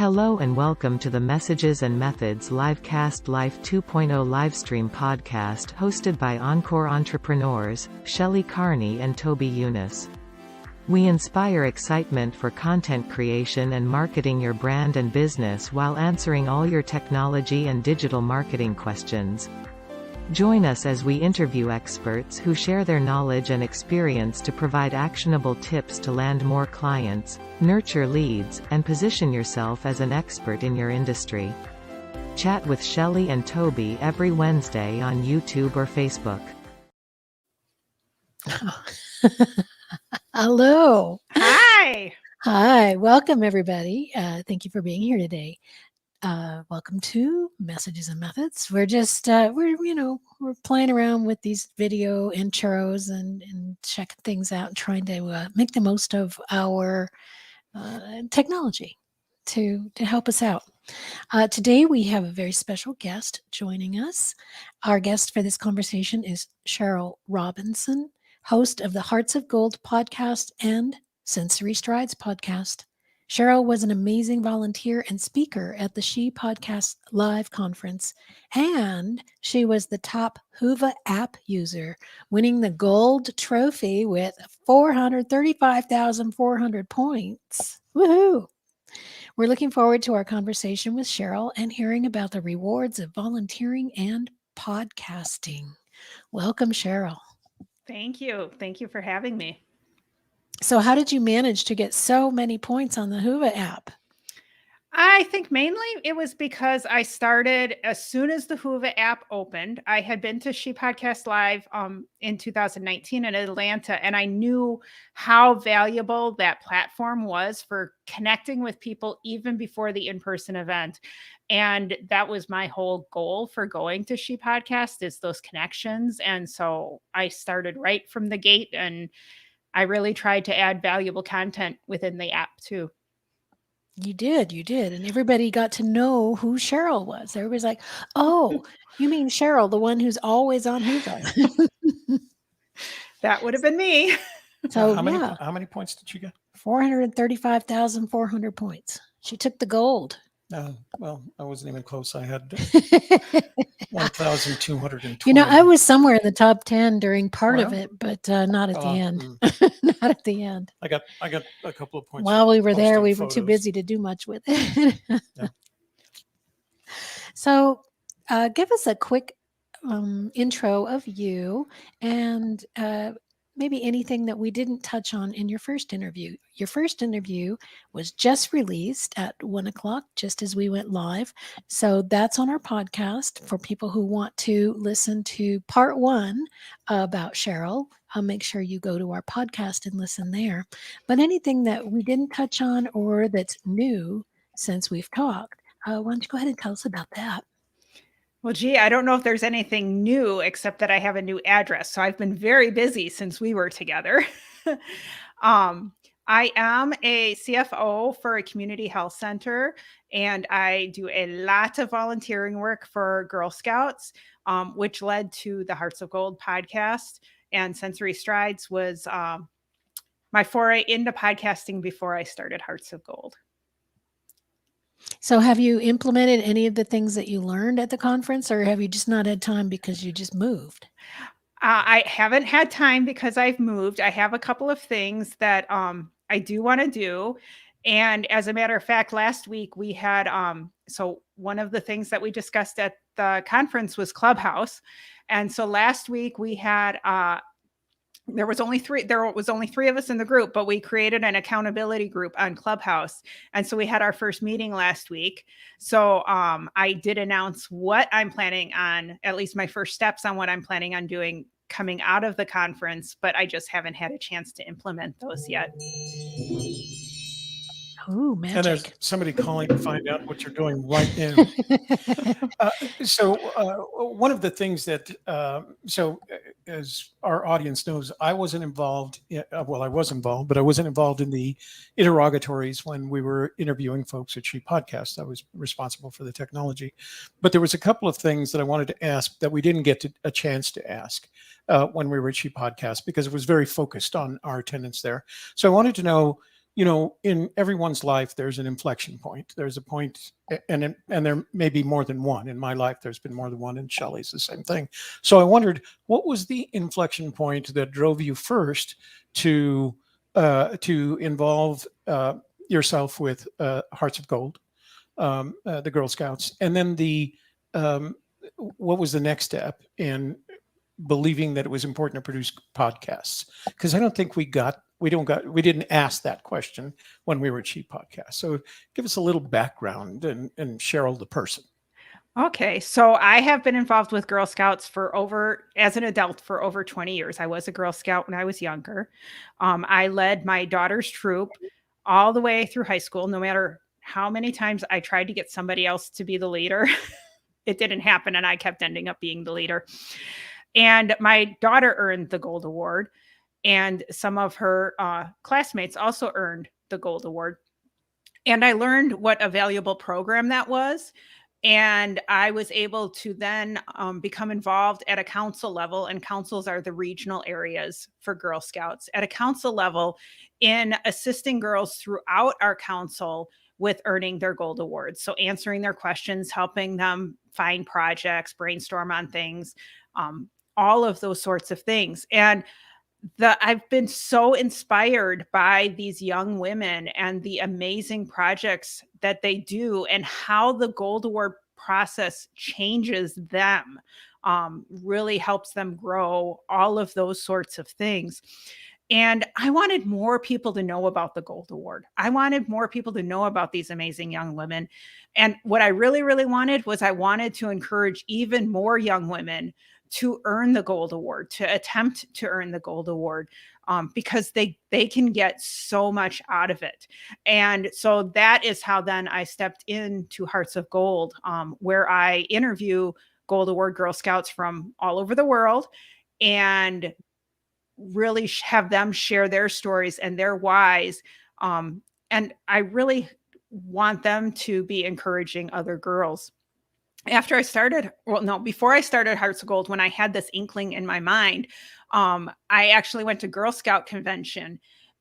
Hello and welcome to the Messages and Methods Livecast Life 2.0 livestream podcast hosted by Encore entrepreneurs, Shelley Carney and Toby Eunice. We inspire excitement for content creation and marketing your brand and business while answering all your technology and digital marketing questions. Join us as we interview experts who share their knowledge and experience to provide actionable tips to land more clients, nurture leads, and position yourself as an expert in your industry. Chat with Shelley and Toby every Wednesday on YouTube or Facebook. Hello. Hi. Hi. Welcome, everybody. Thank you for being here today. Welcome to Messages and Methods. We're just, we're playing around with these video intros and checking things out and trying to make the most of our technology to help us out. Today, we have a very special guest joining us. Our guest for this conversation is Sheryl Robinson, host of the Hearts of Gold podcast and Sensory Strides podcast. Sheryl was an amazing volunteer and speaker at the She Podcast Live conference, and she was the top Whova app user, winning the gold trophy with 435,400 points. Woohoo! We're looking forward to our conversation with Sheryl and hearing about the rewards of volunteering and podcasting. Welcome, Sheryl. Thank you. Thank you for having me. So how did you manage to get so many points on the Whova app? I think mainly it was because I started as soon as the Whova app opened. I had been to She Podcast Live in 2019 in Atlanta, and I knew how valuable that platform was for connecting with people even before the in-person event. And that was my whole goal for going to She Podcast, is those connections. And so I started right from the gate, and I really tried to add valuable content within the app too. You did. And everybody got to know who Sheryl was. Everybody's like, oh, you mean Sheryl, the one who's always on Whova. That would have been me. So how many points did you get? 435,400 points. She took the gold. Well, I wasn't even close. I had 1,220. I was somewhere in the top 10 during part of it, but not at the end. Not at the end. I got a couple of points. While we were there, we were too busy to do much with it. Yeah. So give us a quick intro of you and maybe anything that we didn't touch on in your first interview. Your first interview was just released at 1:00, just as we went live. So that's on our podcast for people who want to listen to part 1 about Sheryl. Make sure you go to our podcast and listen there. But anything that we didn't touch on or that's new since we've talked, why don't you go ahead and tell us about that? Well, gee, I don't know if there's anything new except that I have a new address. So I've been very busy since we were together. I am a CFO for a community health center, and I do a lot of volunteering work for Girl Scouts, which led to the Hearts of Gold podcast. And Sensory Strides was my foray into podcasting before I started Hearts of Gold. So have you implemented any of the things that you learned at the conference, or have you just not had time because you just moved? I haven't had time because I've moved. I have a couple of things that I do want to do. And as a matter of fact, last week we had, so one of the things that we discussed at the conference was Clubhouse. And so last week we had, there was only three of us in the group, but we created an accountability group on Clubhouse. And so we had our first meeting last week. So I did announce what I'm planning on, at least my first steps on what I'm planning on doing coming out of the conference, but I just haven't had a chance to implement those yet. Oh, magic. And there's somebody calling to find out what you're doing right now. So one of the things that, as our audience knows, I wasn't involved. I was involved, but I wasn't involved in the interrogatories when we were interviewing folks at She Podcast. I was responsible for the technology. But there was a couple of things that I wanted to ask that we didn't get a chance to ask when we were at She Podcast, because it was very focused on our attendance there. So I wanted to know, in everyone's life, there's an inflection point. There's a point, and there may be more than one. In my life, there's been more than one, and Shelley's the same thing. So I wondered, what was the inflection point that drove you first to involve yourself with Hearts of Gold, the Girl Scouts, and then what was the next step in believing that it was important to produce podcasts? Because I don't think we didn't ask that question when we were at She Podcast. So give us a little background and Sheryl the person. Okay, so I have been involved with Girl Scouts as an adult for over 20 years. I was a Girl Scout when I was younger. I led my daughter's troop all the way through high school. No matter how many times I tried to get somebody else to be the leader, it didn't happen, and I kept ending up being the leader. And my daughter earned the Gold Award, and some of her classmates also earned the Gold Award. And I learned what a valuable program that was. And I was able to then become involved at a council level, and councils are the regional areas for Girl Scouts, at a council level in assisting girls throughout our council with earning their Gold Awards. So answering their questions, helping them find projects, brainstorm on things, all of those sorts of things. And I've been so inspired by these young women and the amazing projects that they do, and how the Gold Award process changes them, really helps them grow, all of those sorts of things. And I wanted more people to know about the Gold Award. I wanted more people to know about these amazing young women. And what I really, really wanted was I wanted to encourage even more young women to earn the Gold Award, to attempt to earn the Gold Award, because they can get so much out of it. And so that is how then I stepped into Hearts of Gold, where I interview Gold Award Girl Scouts from all over the world, and really have them share their stories and their whys. And I really want them to be encouraging other girls. Before I started Hearts of Gold, when I had this inkling in my mind, I actually went to Girl Scout convention.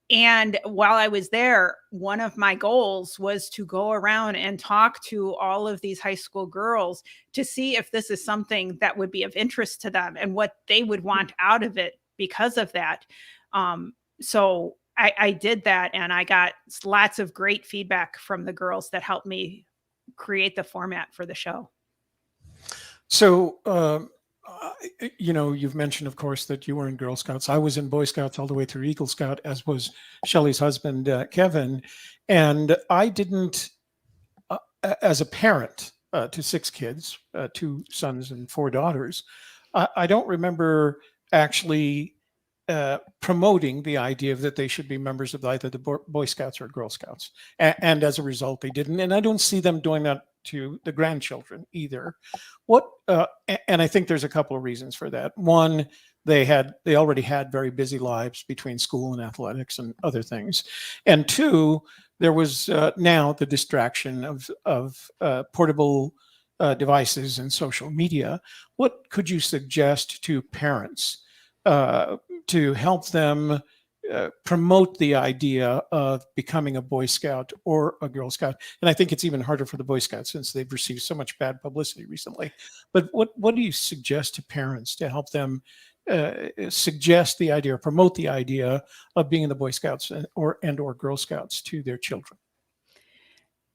And while I was there, one of my goals was to go around and talk to all of these high school girls to see if this is something that would be of interest to them and what they would want out of it because of that. So I did that, and I got lots of great feedback from the girls that helped me create the format for the show. So, you've mentioned, of course, that you were in Girl Scouts. I was in Boy Scouts all the way through Eagle Scout, as was Shelley's husband, Kevin. And I didn't, as a parent to 6 kids, 2 sons and 4 daughters, I don't remember actually promoting the idea that they should be members of either the Boy Scouts or Girl Scouts. And as a result, they didn't. And I don't see them doing that to the grandchildren either. And I think there's a couple of reasons for that. One, they already had very busy lives between school and athletics and other things. And 2, there was now the distraction of portable devices and social media. What could you suggest to parents to help them promote the idea of becoming a Boy Scout or a Girl Scout? And I think it's even harder for the Boy Scouts since they've received so much bad publicity recently. But what do you suggest to parents to help them suggest the idea or promote the idea of being in the Boy Scouts or Girl Scouts to their children?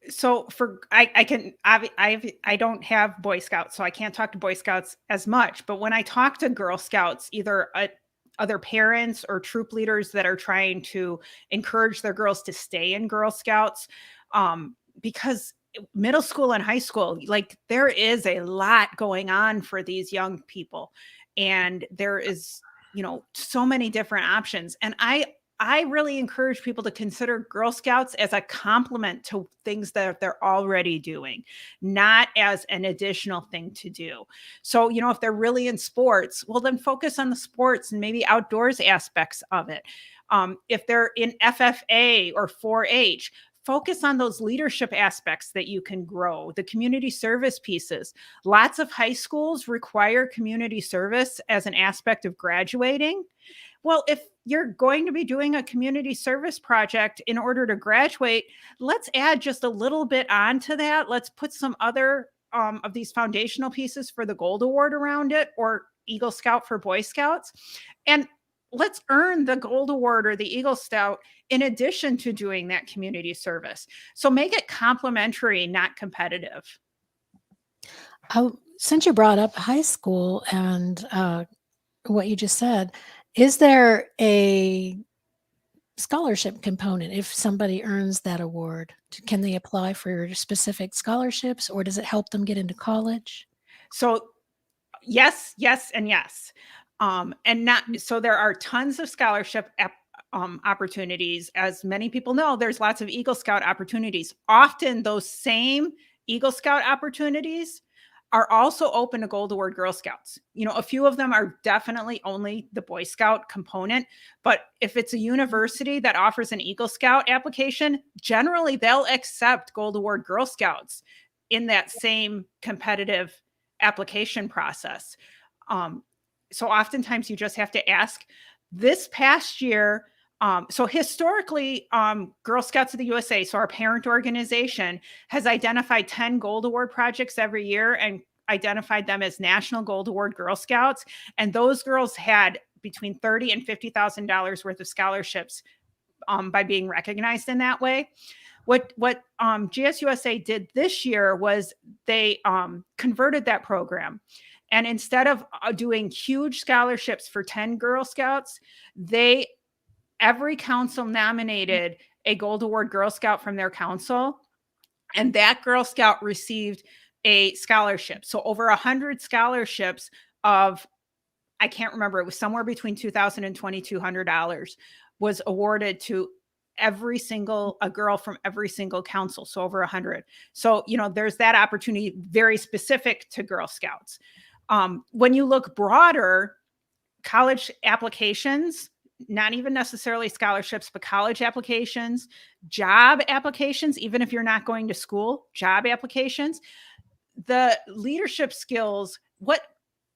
So I don't have Boy Scouts, so I can't talk to Boy Scouts as much. But when I talk to Girl Scouts, either other parents or troop leaders that are trying to encourage their girls to stay in Girl Scouts, because middle school and high school, like, there is a lot going on for these young people, and there is, so many different options. And I really encourage people to consider Girl Scouts as a complement to things that they're already doing, not as an additional thing to do. So, if they're really in sports, well, then focus on the sports and maybe outdoors aspects of it. If they're in FFA or 4-H, focus on those leadership aspects that you can grow, the community service pieces. Lots of high schools require community service as an aspect of graduating. well, if you're going to be doing a community service project in order to graduate, let's add just a little bit onto that. Let's put some other of these foundational pieces for the Gold Award around it, or Eagle Scout for Boy Scouts. And let's earn the Gold Award or the Eagle Scout in addition to doing that community service. So make it complementary, not competitive. Since you brought up high school and what you just said, is there a scholarship component if somebody earns that award? Can they apply for specific scholarships, or does it help them get into college? So yes, yes, and yes. And not so there are tons of scholarship opportunities. As many people know, there's lots of Eagle Scout opportunities. Often those same Eagle Scout opportunities are also open to Gold Award Girl Scouts. You know, a few of them are definitely only the Boy Scout component, but if it's a university that offers an Eagle Scout application, generally they'll accept Gold Award Girl Scouts in that same competitive application process. So oftentimes you just have to ask. This past year, so historically, Girl Scouts of the USA, so our parent organization, has identified 10 Gold Award projects every year and identified them as National Gold Award Girl Scouts. And those girls had between $30,000 and $50,000 worth of scholarships by being recognized in that way. What GSUSA did this year was they converted that program. And instead of doing huge scholarships for 10 Girl Scouts, every council nominated a Gold Award Girl Scout from their council, and that Girl Scout received a scholarship. So over 100 scholarships of, I can't remember, it was somewhere between $2,000 and $2,200 was awarded to a girl from every single council. So over 100. So, you know, there's that opportunity very specific to Girl Scouts. When you look broader, college applications, not even necessarily scholarships, but college applications, job applications, even if you're not going to school, job applications, the leadership skills, what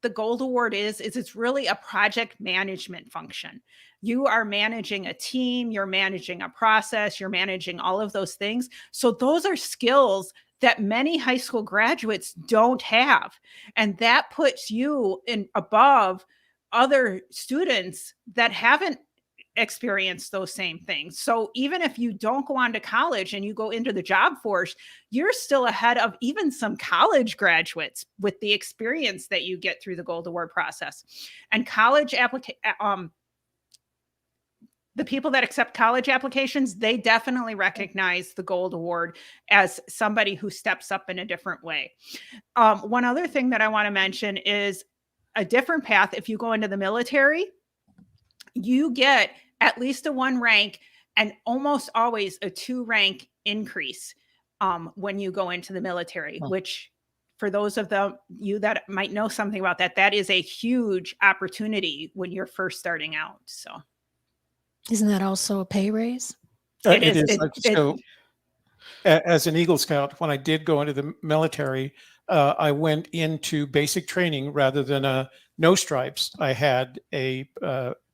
the Gold Award is it's really a project management function. You are managing a team, you're managing a process, you're managing all of those things. So those are skills that many high school graduates don't have. And that puts you above other students that haven't experienced those same things. So even if you don't go on to college and you go into the job force, you're still ahead of even some college graduates with the experience that you get through the Gold Award process. And the people that accept college applications, they definitely recognize the Gold Award as somebody who steps up in a different way. One other thing that I want to mention is a different path. If you go into the military, you get at least a 1 rank and almost always a 2 rank increase when you go into the military, which for those of you that might know something about that, that is a huge opportunity when you're first starting out. So. Isn't that also a pay raise? It is. So as an Eagle Scout, when I did go into the military, I went into basic training rather than a no stripes. I had a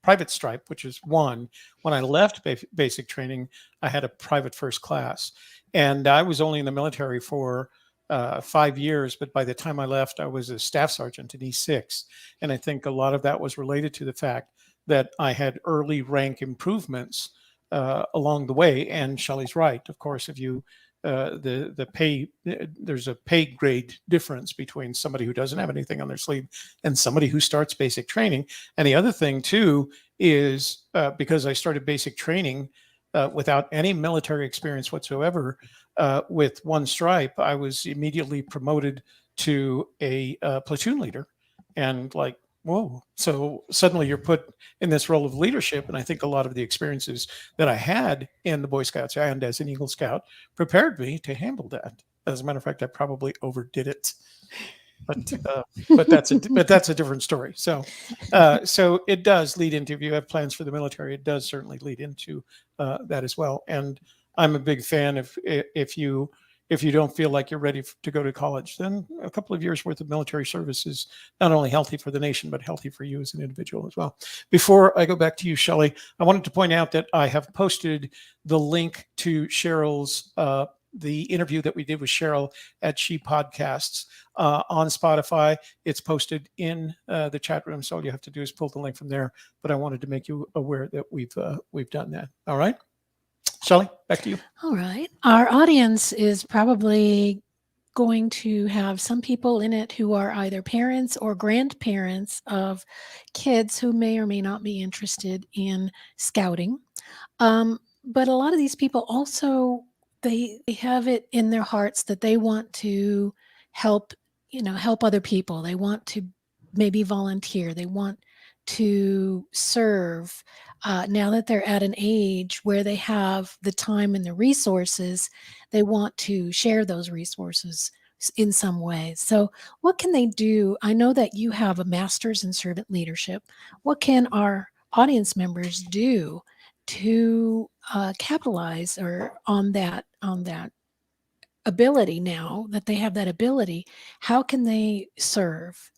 private stripe, which is 1. When I left basic training, I had a private first class. And I was only in the military for 5 years, but by the time I left, I was a staff sergeant in E6. And I think a lot of that was related to the fact that I had early rank improvements along the way. And Shelley's right. Of course, if you the pay, there's a pay grade difference between somebody who doesn't have anything on their sleeve and somebody who starts basic training. And the other thing too is because I started basic training without any military experience whatsoever, with 1 stripe, I was immediately promoted to a platoon leader, and like, whoa. So suddenly you're put in this role of leadership. And I think a lot of the experiences that I had in the Boy Scouts and as an Eagle Scout prepared me to handle that. As a matter of fact, I probably overdid it, but that's a different story. So it does lead into, if you have plans for the military, it does certainly lead into that as well. And I'm a big fan if you if you don't feel like you're ready to go to college, then a couple of years worth of military service is not only healthy for the nation, but healthy for you as an individual as well. Before I go back to you, Shelley, I wanted to point out that I have posted the link to Cheryl's the interview that we did with Sheryl at She Podcasts on Spotify. It's posted in the chat room, so all you have to do is pull the link from there. But I wanted to make you aware that we've done that. All right, Shelley, back to you. All right. Our audience is probably going to have some people in it who are either parents or grandparents of kids who may or may not be interested in scouting. But a lot of these people also, they have it in their hearts that they want to help, help other people. They want to maybe volunteer. They want to serve. Now that they're at an age where they have the time and the resources, they want to share those resources in some way. So what can they do? I know that you have a master's in servant leadership. What can our audience members do to capitalize on that ability? Now that they have that ability, how can they serve?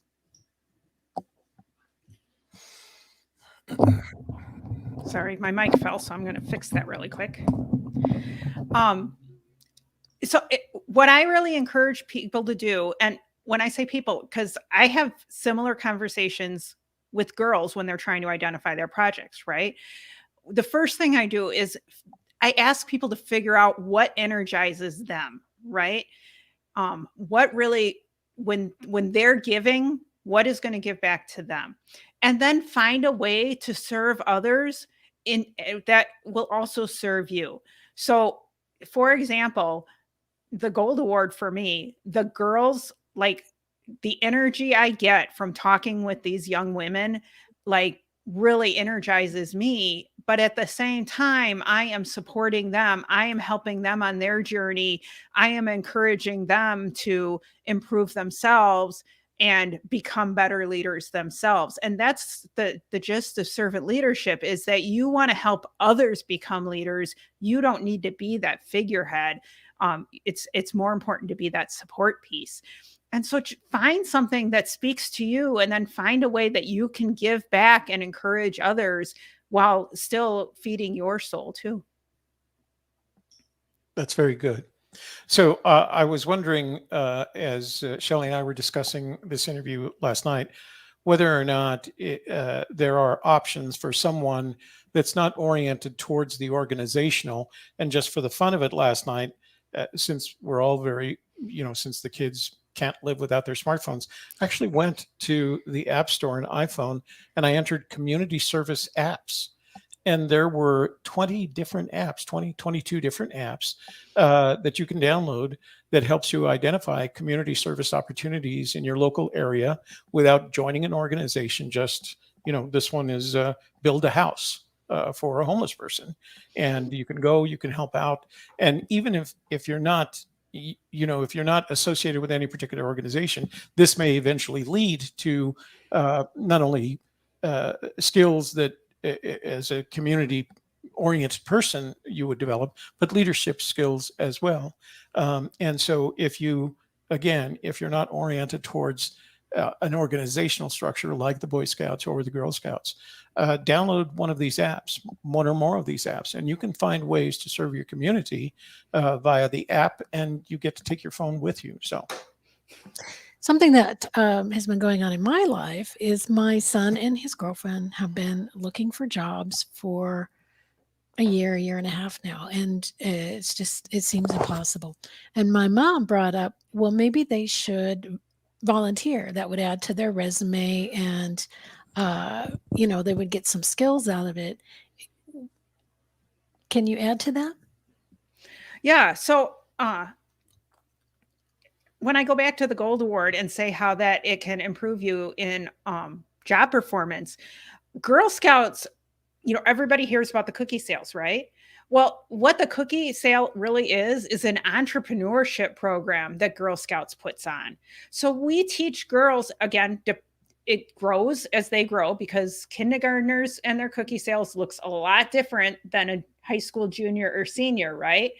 Sorry, my mic fell, so I'm going to fix that really quick. What I really encourage people to do, and when I say people, because I have similar conversations with girls when they're trying to identify their projects, right? The first thing I do is I ask people to figure out what energizes them, right? What really, when they're giving, what is going to give back to them? And then find a way to serve others that will also serve you. So, for example, the Gold Award for me, the girls, like the energy I get from talking with these young women, like really energizes me. But at the same time, I am supporting them. I am helping them on their journey. I am encouraging them to improve themselves and become better leaders themselves. And that's the gist of servant leadership, is that you want to help others become leaders. You don't need to be that figurehead. It's more important to be that support piece. And so find something that speaks to you, and then find a way that you can give back and encourage others while still feeding your soul too. That's very good. So I was wondering, as Shelley and I were discussing this interview last night, whether or not there are options for someone that's not oriented towards the organizational, and just for the fun of it last night, since we're all very, since the kids can't live without their smartphones, I actually went to the App Store on iPhone and I entered community service apps. And there were 20 different apps, 22 different apps that you can download that helps you identify community service opportunities in your local area without joining an organization. Just, this one is build a house for a homeless person. And you can go, you can help out. And even if you're not, if you're not associated with any particular organization, this may eventually lead to not only skills that as a community oriented person you would develop, but leadership skills as well. And so if you're not oriented towards an organizational structure like the Boy Scouts or the Girl Scouts, download one of these apps, one or more of these apps, and you can find ways to serve your community via the app, and you get to take your phone with you. So something that has been going on in my life is my son and his girlfriend have been looking for jobs for a year and a half now. And it seems impossible. And my mom brought up, well, maybe they should volunteer. That would add to their resume, and, they would get some skills out of it. Can you add to that? Yeah. So, when I go back to the Gold Award and say how that it can improve you in job performance, Girl Scouts, everybody hears about the cookie sales, right? Well, what the cookie sale really is an entrepreneurship program that Girl Scouts puts on. So we teach girls, again, it grows as they grow, because kindergartners and their cookie sales looks a lot different than a high school junior or senior, right?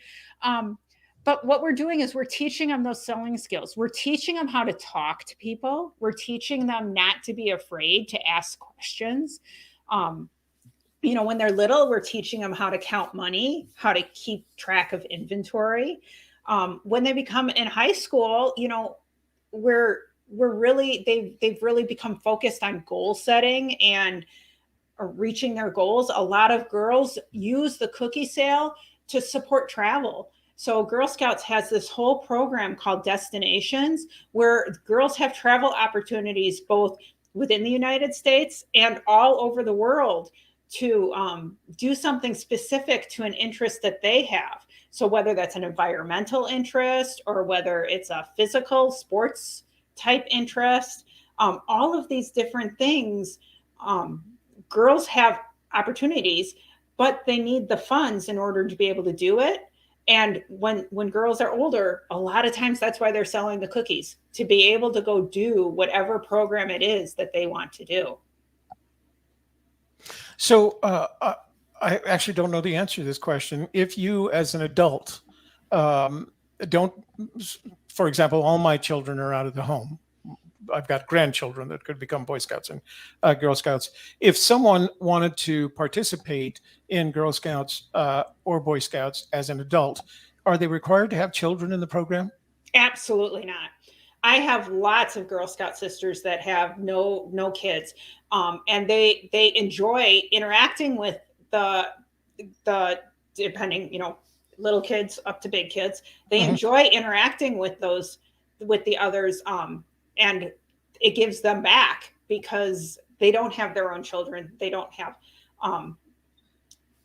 but what we're doing is we're teaching them those selling skills. We're teaching them how to talk to people. We're teaching them not to be afraid to ask questions. When they're little, we're teaching them how to count money, how to keep track of inventory. When they become in high school, we're really, they've really become focused on goal setting and reaching their goals. A lot of girls use the cookie sale to support travel. So Girl Scouts has this whole program called Destinations, where girls have travel opportunities both within the United States and all over the world to do something specific to an interest that they have. So whether that's an environmental interest or whether it's a physical sports type interest, all of these different things, girls have opportunities, but they need the funds in order to be able to do it. And when girls are older, a lot of times that's why they're selling the cookies, to be able to go do whatever program it is that they want to do. So I actually don't know the answer to this question. If you, as an adult, don't, for example, all my children are out of the home. I've got grandchildren that could become Boy Scouts and Girl Scouts. If someone wanted to participate in Girl Scouts or Boy Scouts as an adult, are they required to have children in the program? Absolutely not. I have lots of Girl Scout sisters that have no kids, and they enjoy interacting with the depending, little kids up to big kids. They enjoy interacting with the others, and it gives them back because they don't have their own children. They don't have,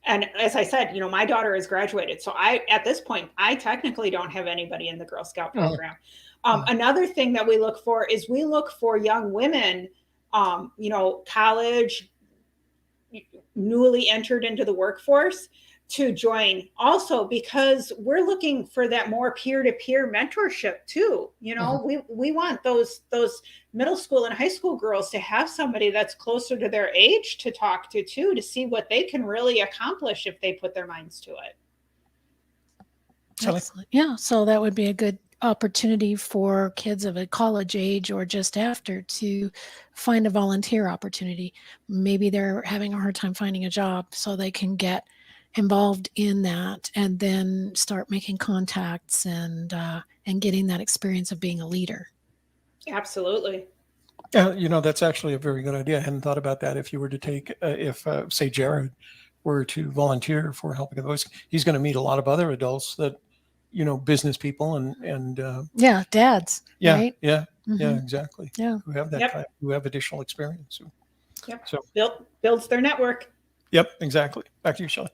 and as I said, my daughter has graduated. So at this point, I technically don't have anybody in the Girl Scout program. Another thing that we look for is we look for young women, college, newly entered into the workforce, to join also, because we're looking for that more peer-to-peer mentorship too. We want those middle school and high school girls to have somebody that's closer to their age to talk to too, to see what they can really accomplish if they put their minds to it. Excellent. Yeah, so that would be a good opportunity for kids of a college age or just after to find a volunteer opportunity. Maybe they're having a hard time finding a job, so they can get involved in that and then start making contacts and getting that experience of being a leader. Absolutely. That's actually a very good idea. I hadn't thought about that. If you were to take, say Jared were to volunteer for helping the boys, he's going to meet a lot of other adults that, business people and dads. Yeah, right? yeah, exactly. Yeah, who have that who have additional experience. So builds their network. Yep, exactly. Back to you, Shelley.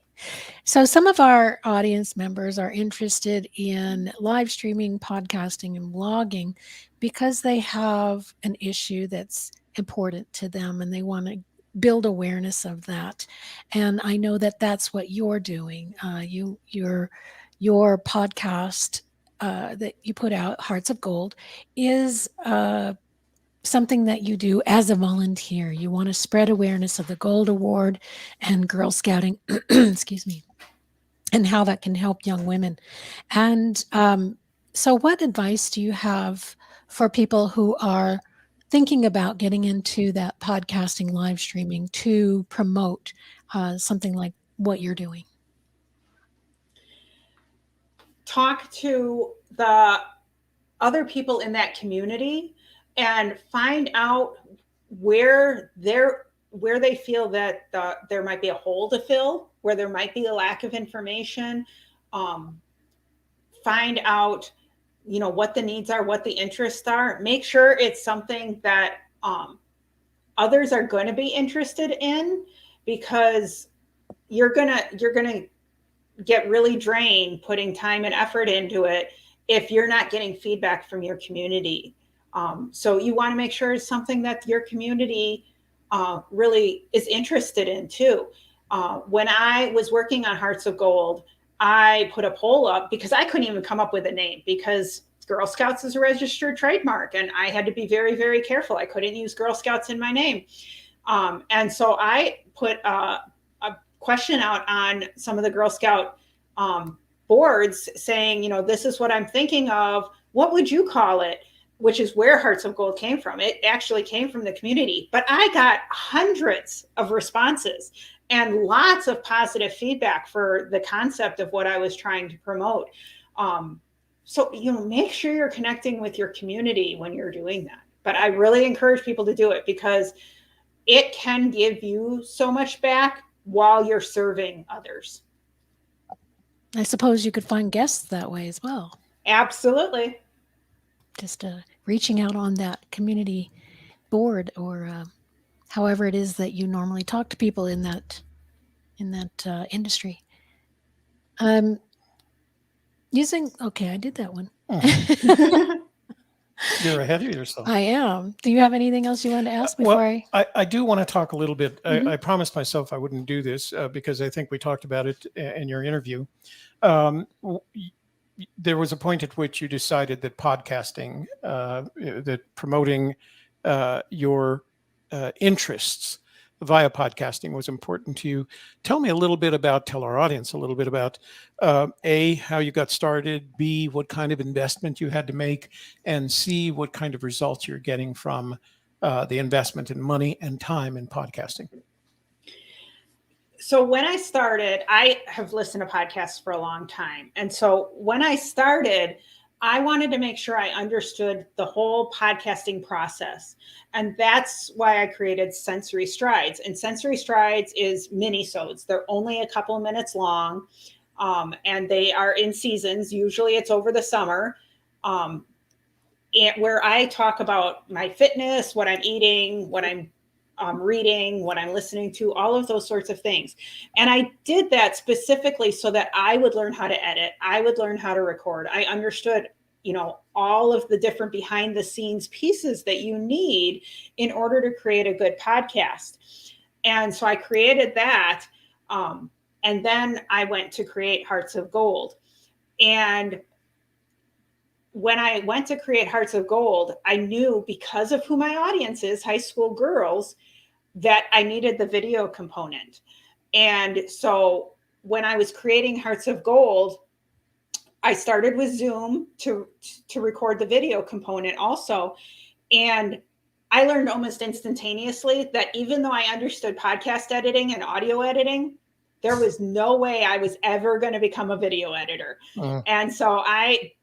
So some of our audience members are interested in live streaming, podcasting, and blogging because they have an issue that's important to them and they want to build awareness of that. And I know that that's what you're doing. Your podcast that you put out, Hearts of Gold, is something that you do as a volunteer. You want to spread awareness of the Gold Award and Girl Scouting, excuse me, and how that can help young women. And so what advice do you have for people who are thinking about getting into that podcasting, live streaming to promote something like what you're doing? Talk to the other people in that community and find out where they feel that there might be a hole to fill, where there might be a lack of information. Find out, what the needs are, what the interests are. Make sure it's something that others are going to be interested in, because you're gonna get really drained putting time and effort into it if you're not getting feedback from your community. So you want to make sure it's something that your community really is interested in too. When I was working on Hearts of Gold, I put a poll up because I couldn't even come up with a name, because Girl Scouts is a registered trademark and I had to be very, very careful. I couldn't use Girl Scouts in my name. And so I put a question out on some of the Girl Scout boards saying, this is what I'm thinking of. What would you call it? Which is where Hearts of Gold came from. It actually came from the community, but I got hundreds of responses and lots of positive feedback for the concept of what I was trying to promote. So, make sure you're connecting with your community when you're doing that. But I really encourage people to do it because it can give you so much back while you're serving others. I suppose you could find guests that way as well. Absolutely. Just reaching out on that community board or however it is that you normally talk to people in that industry. Okay, I did that one. You're ahead of yourself. I am. Do you have anything else you want to ask before I do want to talk a little bit. Mhm. I promised myself I wouldn't do this because I think we talked about it in your interview. There was a point at which you decided that podcasting, that promoting your interests via podcasting was important to you. Tell our audience a little bit about A, how you got started, B, what kind of investment you had to make, and C, what kind of results you're getting from the investment in money and time in podcasting. So when I started, I have listened to podcasts for a long time. And so when I started, I wanted to make sure I understood the whole podcasting process. And that's why I created Sensory Strides. And Sensory Strides is mini-sodes. They're only a couple of minutes long. And they are in seasons. Usually it's over the summer. And where I talk about my fitness, what I'm eating, what I'm reading, what I'm listening to, all of those sorts of things. And I did that specifically so that I would learn how to edit. I would learn how to record. I understood, all of the different behind the scenes pieces that you need in order to create a good podcast. And so I created that. And then I went to create Hearts of Gold. And when I went to create Hearts of Gold, I knew because of who my audience is, high school girls, that I needed the video component. And so when I was creating Hearts of Gold, I started with Zoom to record the video component also. And I learned almost instantaneously that even though I understood podcast editing and audio editing, there was no way I was ever going to become a video editor. And so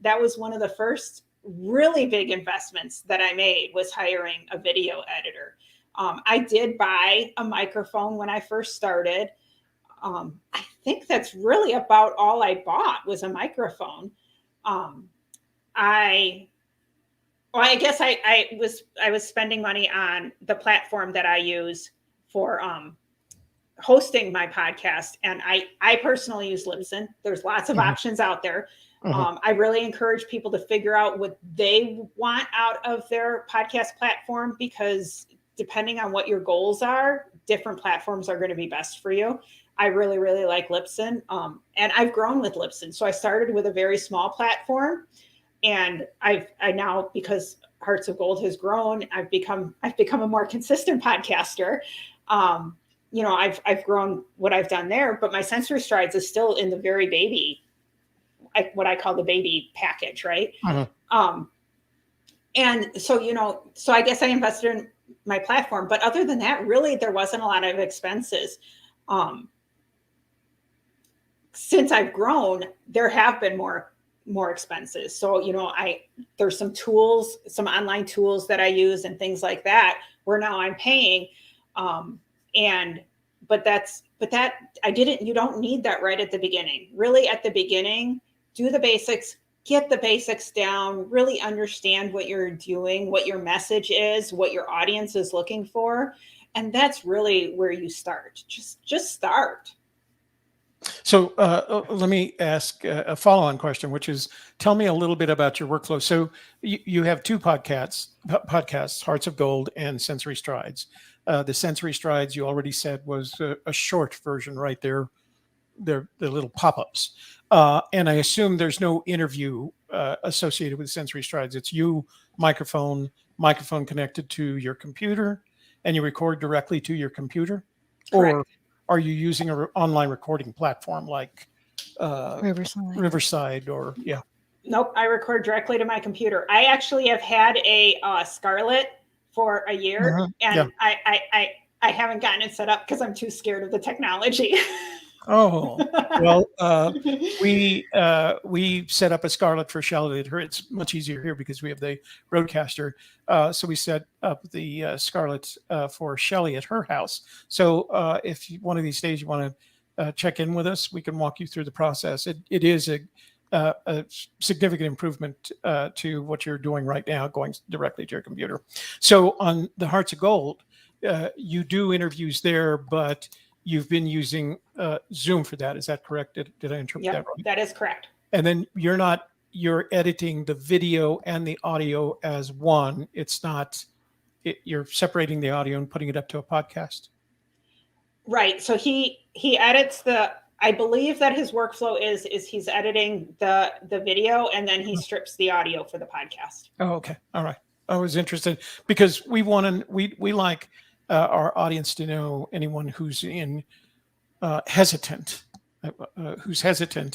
that was one of the first really big investments that I made, was hiring a video editor. I did buy a microphone when I first started. I think that's really about all I bought was a microphone. I guess I was spending money on the platform that I use for hosting my podcast. And I personally use Libsyn. There's lots of options out there. I really encourage people to figure out what they want out of their podcast platform, because depending on what your goals are, different platforms are going to be best for you. I really, really like Libsyn. And I've grown with Libsyn. So I started with a very small platform, and I now, because Hearts of Gold has grown, I've become a more consistent podcaster. I've grown what I've done there, but my Sensory Strides is still in the very baby, what I call the baby package, right? And so, so I guess I invested in my platform, but other than that, really, there wasn't a lot of expenses. Since I've grown, there have been more expenses. So, there's some tools, some online tools that I use and things like that, where now I'm paying. But you don't need that right at the beginning. Really, at the beginning, do the basics, get the basics down, really understand what you're doing, what your message is, what your audience is looking for. And that's really where you start. Just start. So let me ask a follow-on question, which is, tell me a little bit about your workflow. So you have two podcasts, Hearts of Gold and Sensory Strides. The Sensory Strides, you already said, was a short version, right? They're the little pop-ups. And I assume there's no interview associated with Sensory Strides. It's you, microphone connected to your computer, and you record directly to your computer? Correct. Or are you using an online recording platform like Riverside. Riverside or yeah. Nope, I record directly to my computer. I actually have had a Scarlett for a year, and I haven't gotten it set up because I'm too scared of the technology. Oh, well, we set up a Scarlett for Shelley at her. It's much easier here because we have the Roadcaster. So we set up the Scarlett for Shelley at her house. So if one of these days you want to check in with us, we can walk you through the process. It is a significant improvement to what you're doing right now, going directly to your computer. So on the Hearts of Gold, you do interviews there, but you've been using Zoom for that. Is that correct? Did I interpret that right? That is correct. And then you're editing the video and the audio as one. It's not, you're separating the audio and putting it up to a podcast. Right. So he edits I believe that his workflow is he's editing the video and then he strips the audio for the podcast. Oh, okay. All right. I was interested because we like our audience to know anyone who's hesitant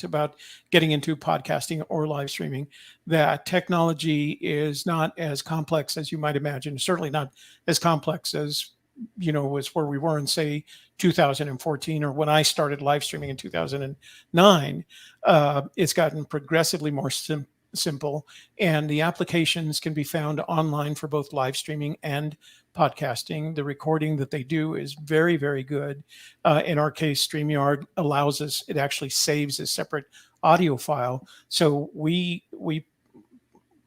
about getting into podcasting or live streaming, that technology is not as complex as you might imagine. Certainly not as complex as, was where we were in, say, 2014 or when I started live streaming in 2009. It's gotten progressively more simple, and the applications can be found online for both live streaming and podcasting. The recording that they do is very, very good. In our case, StreamYard allows us, it actually saves a separate audio file. So we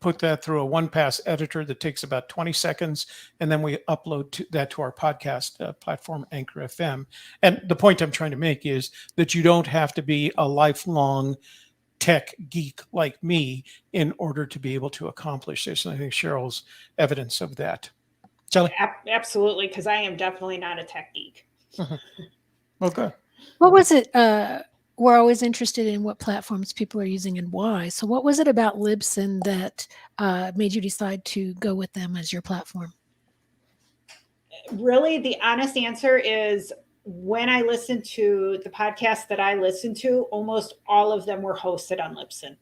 put that through a one-pass editor that takes about 20 seconds, and then we upload that to our podcast platform, Anchor FM. And the point I'm trying to make is that you don't have to be a lifelong tech geek like me in order to be able to accomplish this. And I think Sheryl's evidence of that. Shelley? Absolutely, because I am definitely not a tech geek. Well, good. What was it? We're always interested in what platforms people are using and why. So what was it about Libsyn that made you decide to go with them as your platform? Really, the honest answer is when I listened to the podcasts that I listened to, almost all of them were hosted on Libsyn.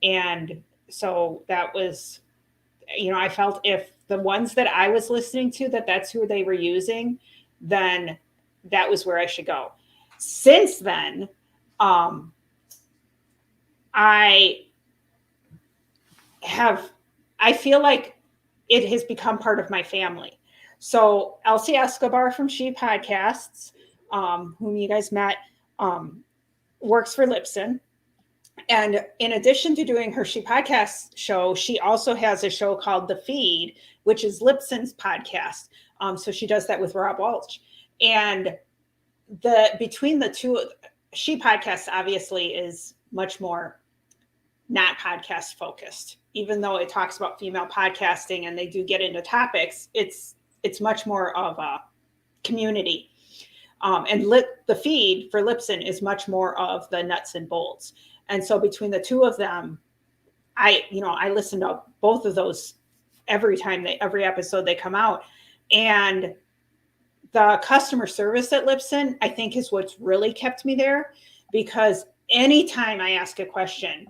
And so that was, I felt if the ones that I was listening to, that's who they were using, then that was where I should go. Since then, I feel like it has become part of my family. So Elsie Escobar from She Podcasts, whom you guys met, works for Libsyn. And in addition to doing her She Podcast show, she also has a show called The Feed, which is Libsyn's podcast. So she does that with Rob Walsh. And between the two, She Podcasts obviously is much more not podcast focused, even though it talks about female podcasting and they do get into topics. It's much more of a community. And The Feed for Libsyn is much more of the nuts and bolts. And so between the two of them, I listen to both of those every episode they come out. And the customer service at Libsyn, I think, is what's really kept me there, because anytime I ask a question,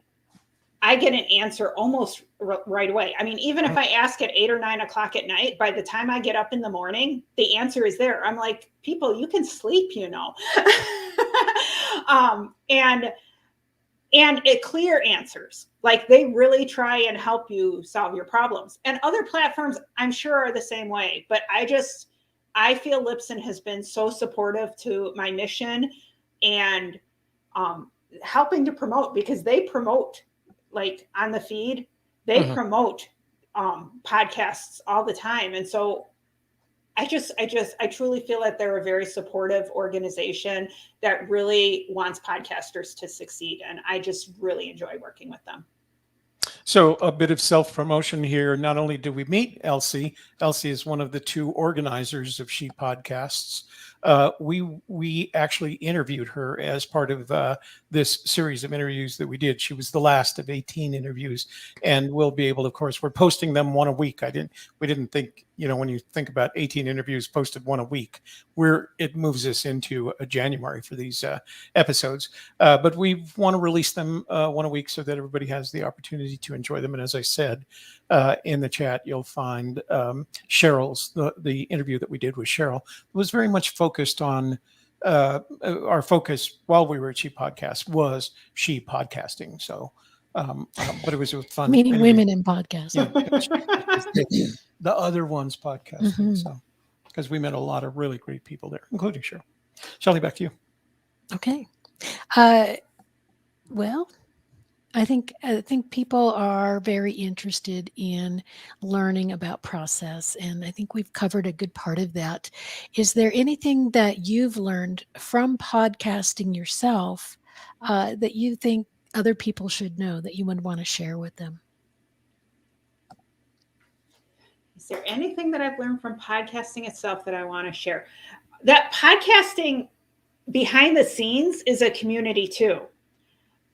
I get an answer almost right away. I mean, even if I ask at 8 or 9 o'clock at night, by the time I get up in the morning, the answer is there. I'm like, people, you can sleep, and it clear answers. Like, they really try and help you solve your problems. And other platforms, I'm sure, are the same way. But I feel Libsyn has been so supportive to my mission and helping to promote, because they promote, like on The Feed, they promote podcasts all the time. And so I truly feel that they're a very supportive organization that really wants podcasters to succeed. And I just really enjoy working with them. So a bit of self-promotion here. Not only did we meet Elsie is one of the two organizers of She Podcasts. We actually interviewed her as part of this series of interviews that we did. She was the last of 18 interviews, and we'll be able, of course, we're posting them one a week. We didn't think, when you think about 18 interviews posted one a week, it moves us into January for these episodes. But we want to release them one a week so that everybody has the opportunity to enjoy them. And as I said in the chat, you'll find Cheryl's, the interview that we did with Sheryl was very much focused on our focus while we were at She Podcast was she podcasting. So, but it was a fun Meaning interview. women in podcasting. The other ones podcasting. Mm-hmm. So, because we met a lot of really great people there, including Sheryl. Shelley, back to you. Okay. Well, I think people are very interested in learning about process, and I think we've covered a good part of that. Is there anything that you've learned from podcasting yourself that you think other people should know that you would want to share with them? Is there anything that I've learned from podcasting itself that I want to share? That podcasting behind the scenes is a community too.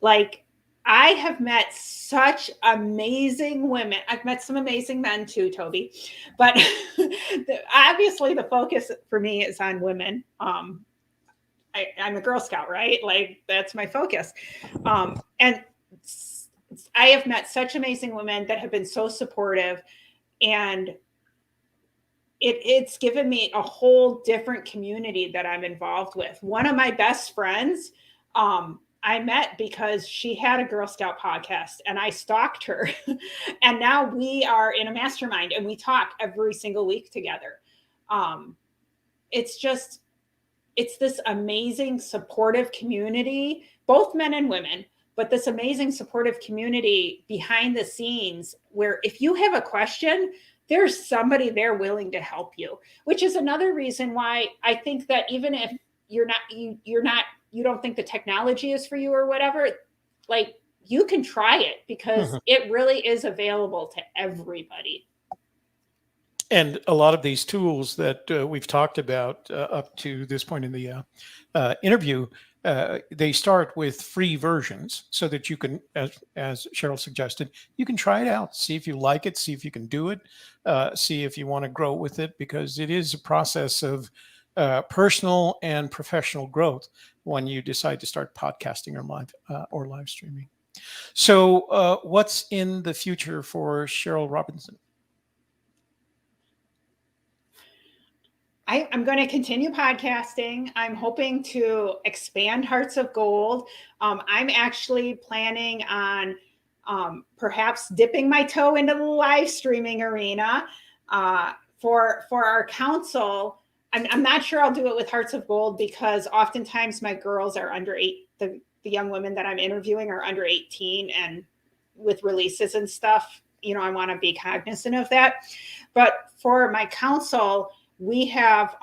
Like, I have met such amazing women. I've met some amazing men too, Toby. But obviously the focus for me is on women. I'm a Girl Scout, right? Like, that's my focus. And I have met such amazing women that have been so supportive, and it's given me a whole different community that I'm involved with. One of my best friends, I met because she had a Girl Scout podcast, and I stalked her. And now we are in a mastermind and we talk every single week together. It's this amazing supportive community, both men and women, but this amazing supportive community behind the scenes where if you have a question, there's somebody there willing to help you, which is another reason why I think that even if you don't think the technology is for you or whatever, like, you can try it because it really is available to everybody. And a lot of these tools that we've talked about up to this point in the interview, they start with free versions so that you can, as Sheryl suggested, you can try it out, see if you like it, see if you can do it, see if you want to grow with it, because it is a process of personal and professional growth when you decide to start podcasting or live streaming. So what's in the future for Sheryl Robinson? I'm going to continue podcasting. I'm hoping to expand Hearts of Gold. I'm actually planning on perhaps dipping my toe into the live streaming arena for our council. I'm not sure I'll do it with Hearts of Gold because oftentimes my girls are under 8. The young women that I'm interviewing are under 18, and with releases and stuff, I want to be cognizant of that. But for my council, we have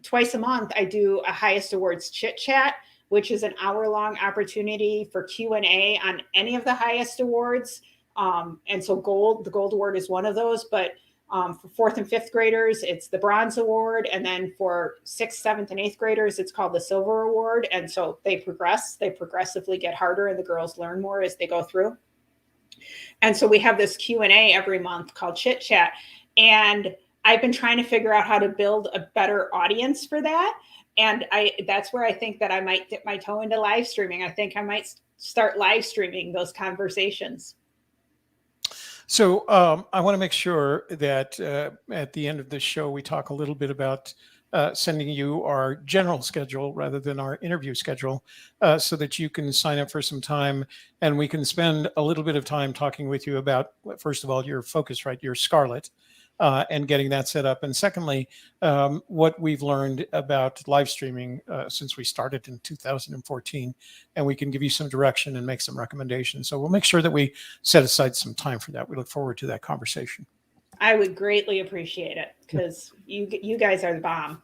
twice a month, I do a Highest Awards Chit Chat, which is an hour-long opportunity for Q&A on any of the highest awards. And so the Gold Award is one of those, but for 4th and 5th graders, it's the Bronze Award. And then for 6th, 7th, and 8th graders, it's called the Silver Award. And so they progressively get harder, and the girls learn more as they go through. And so we have this Q&A every month called Chit Chat. And I've been trying to figure out how to build a better audience for that. And that's where I think that I might dip my toe into live streaming. I think I might start live streaming those conversations. So I want to make sure that at the end of this show, we talk a little bit about sending you our general schedule rather than our interview schedule so that you can sign up for some time and we can spend a little bit of time talking with you about, first of all, your focus, right? Your Scarlet. And getting that set up. And secondly, what we've learned about live streaming since we started in 2014, and we can give you some direction and make some recommendations. So we'll make sure that we set aside some time for that. We look forward to that conversation. I would greatly appreciate it because you guys are the bomb.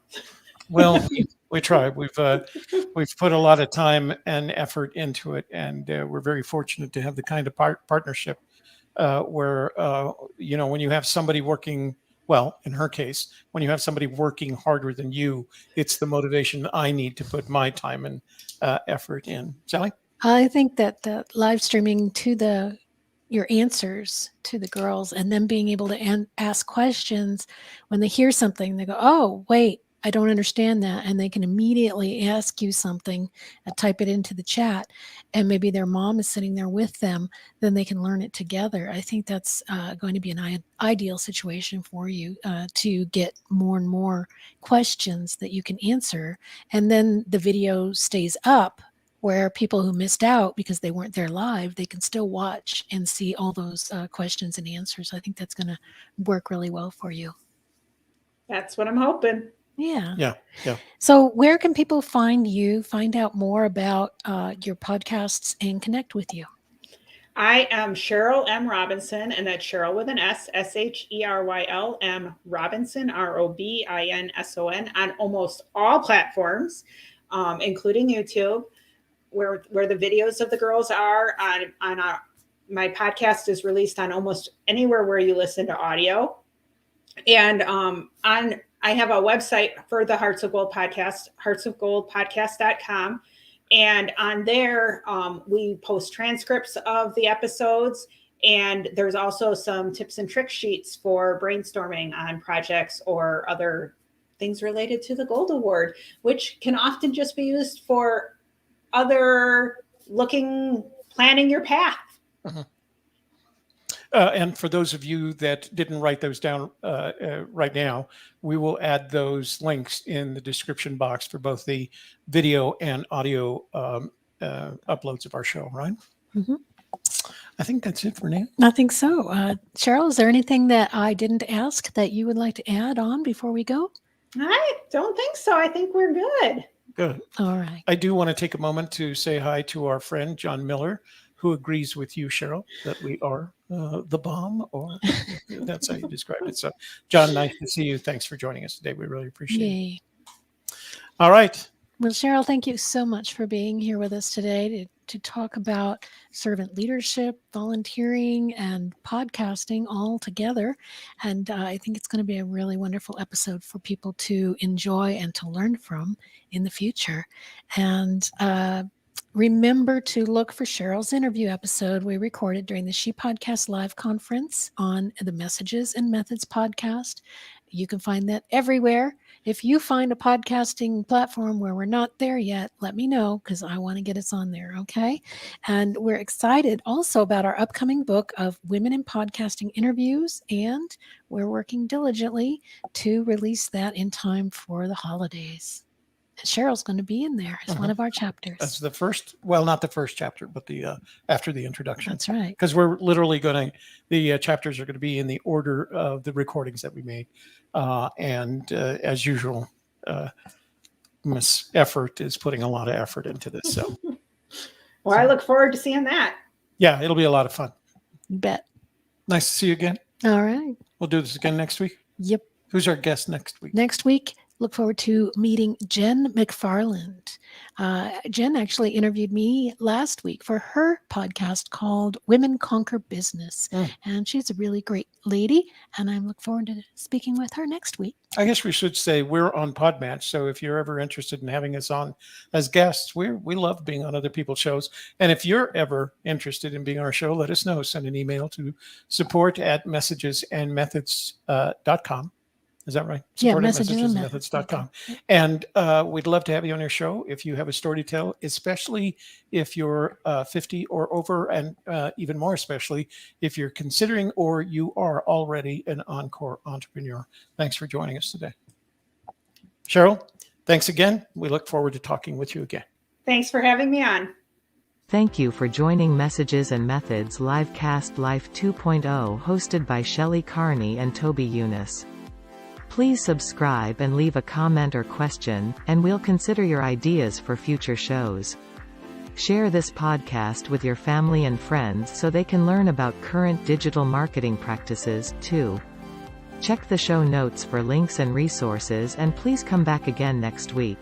Well, we try. We've put a lot of time and effort into it, and we're very fortunate to have the kind of partnership where when you have somebody working well, in her case, when you have somebody working harder than you, it's the motivation I need to put my time and effort in. Sally? I think that the live streaming to your answers to the girls, and then being able to ask questions when they hear something, they go, "Oh, wait, I don't understand that," and they can immediately ask you something, type it into the chat, and maybe their mom is sitting there with them. Then they can learn it together. I think that's going to be an ideal situation for you to get more and more questions that you can answer, and then the video stays up, where people who missed out because they weren't there live, they can still watch and see all those questions and answers. I think that's going to work really well for you. That's what I'm hoping. Yeah. Yeah. So where can people find you, find out more about your podcasts, and connect with you? I am Sheryl M. Robinson, and that's Sheryl with an S, Sheryl M. Robinson, Robinson, on almost all platforms, including YouTube, where the videos of the girls are. My podcast is released on almost anywhere where you listen to audio. And I have a website for the Hearts of Gold podcast, heartsofgoldpodcast.com. And on there, we post transcripts of the episodes. And there's also some tips and trick sheets for brainstorming on projects or other things related to the Gold Award, which can often just be used for planning your path. Uh-huh. And for those of you that didn't write those down right now, we will add those links in the description box for both the video and audio uploads of our show, right? Mm-hmm. I think that's it for now. I think so. Sheryl, is there anything that I didn't ask that you would like to add on before we go? I don't think so. I think we're good. Good. All right. I do want to take a moment to say hi to our friend, John Miller, who agrees with you, Sheryl, that we are the bomb, or that's how you describe it. So, John, nice to see you. Thanks for joining us today. We really appreciate it. All right. Well, Sheryl, thank you so much for being here with us today to talk about servant leadership, volunteering, and podcasting all together. And I think it's going to be a really wonderful episode for people to enjoy and to learn from in the future. And remember to look for Sheryl's interview episode we recorded during the She Podcast Live conference on the Messages and Methods podcast. You can find that everywhere. If you find a podcasting platform where we're not there yet, let me know, because I want to get us on there, okay? And we're excited also about our upcoming book of Women in Podcasting interviews, and we're working diligently to release that in time for the holidays. Sheryl's going to be in there as one of our chapters. That's the first, well, not the first chapter, but the after the introduction. That's right. Because we're literally the chapters are going to be in the order of the recordings that we made. And as usual, Miss Effort is putting a lot of effort into this. So, well, I look forward to seeing that. Yeah, it'll be a lot of fun. You bet. Nice to see you again. All right. We'll do this again next week. Yep. Who's our guest next week? Next week, look forward to meeting Jen McFarland. Jen actually interviewed me last week for her podcast called Women Conquer Business. And she's a really great lady, and I look forward to speaking with her next week. I guess we should say we're on Podmatch, so if you're ever interested in having us on as guests, we love being on other people's shows. And if you're ever interested in being on our show, let us know. Send an email to support@messagesandmethods.com. Is that right? Yeah, messagesandmethods.com. And we'd love to have you on our show if you have a story to tell, especially if you're 50 or over, and even more especially if you're considering or you are already an Encore entrepreneur. Thanks for joining us today. Sheryl, thanks again. We look forward to talking with you again. Thanks for having me on. Thank you for joining Messages and Methods Livecast Life 2.0, hosted by Shelley Carney and Toby Eunice. Please subscribe and leave a comment or question, and we'll consider your ideas for future shows. Share this podcast with your family and friends so they can learn about current digital marketing practices, too. Check the show notes for links and resources, and please come back again next week.